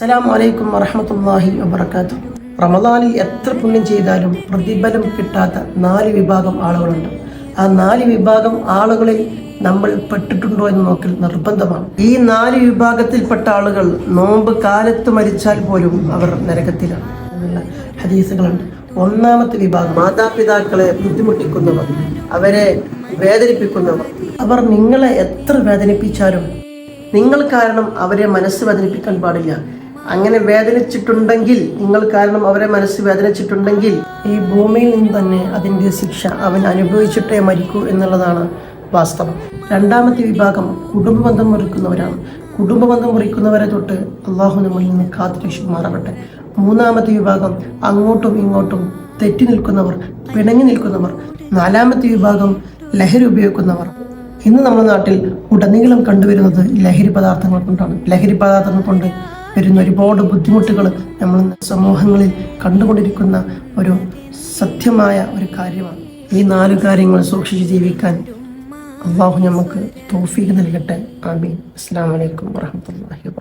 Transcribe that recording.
അസ്സലാമു അലൈക്കും വറഹ്മത്തുള്ളാഹി വബറകാതുഹു. റമദാനിൽ എത്ര പുണ്യം ചെയ്താലും പ്രതിഫലം കിട്ടാത്ത 4 വിഭാഗം ആളുകളുണ്ട്. ആ 4 വിഭാഗം ആളുകളിൽ നമ്മൾ പെട്ടിട്ടുണ്ടോ എന്ന് നോക്കൽ നിർബന്ധമാണ്. ഈ 4 വിഭാഗത്തിൽപ്പെട്ട ആളുകൾ നോമ്പ് കാലത്ത് മരിച്ചാൽ പോലും അവർ നരകത്തിലാണ് എന്നുള്ള ഹദീസുകളുണ്ട്. ഒന്നാമത്തെ വിഭാഗം മാതാപിതാക്കളെ ബുദ്ധിമുട്ടിക്കുന്നവർ, അവരെ വേദനിപ്പിക്കുന്നവർ. അവർ നിങ്ങളെ എത്ര വേദനിപ്പിച്ചാലും നിങ്ങൾ കാരണം അവരെ മനസ്സ് വേദനിപ്പിക്കാൻ പാടില്ല. അങ്ങനെ വേദനിച്ചിട്ടുണ്ടെങ്കിൽ, നിങ്ങൾ കാരണം അവരെ മനസ്സ് വേദനിച്ചിട്ടുണ്ടെങ്കിൽ ഈ ഭൂമിയിൽ നിന്ന് തന്നെ അതിൻ്റെ ശിക്ഷ അവൻ അനുഭവിച്ചിട്ടേ മരിക്കൂ എന്നുള്ളതാണ് വാസ്തവം. രണ്ടാമത്തെ വിഭാഗം കുടുംബബന്ധം മുറിക്കുന്നവരാണ്. കുടുംബബന്ധം മുറിക്കുന്നവരെ തൊട്ട് അള്ളാഹു നമ്മളിൽ നിന്ന് കാത്തുരക്ഷിക്കുമാറാവട്ടെ. മൂന്നാമത്തെ വിഭാഗം അങ്ങോട്ടും ഇങ്ങോട്ടും തെറ്റി നിൽക്കുന്നവർ, പിണങ്ങി നിൽക്കുന്നവർ. നാലാമത്തെ വിഭാഗം ലഹരി ഉപയോഗിക്കുന്നവർ. ഇന്ന് നമ്മുടെ നാട്ടിൽ ഉടനീളം കണ്ടുവരുന്നത് ലഹരി പദാർത്ഥങ്ങൾ കൊണ്ടാണ്. ലഹരി പദാർത്ഥങ്ങൾ കൊണ്ട് വരുന്ന ഒരുപാട് ബുദ്ധിമുട്ടുകൾ നമ്മൾ സമൂഹങ്ങളിൽ കണ്ടുകൊണ്ടിരിക്കുന്ന ഒരു സത്യമായ ഒരു കാര്യമാണ്. ഈ 4 കാര്യങ്ങൾ സൂക്ഷിച്ച് ജീവിക്കാൻ അള്ളാഹു നമുക്ക് തൗഫീഖ് നൽകട്ടെ. ആമീൻ. അസ്സലാമു അലൈക്കും വറഹ്മത്തുള്ളാഹി.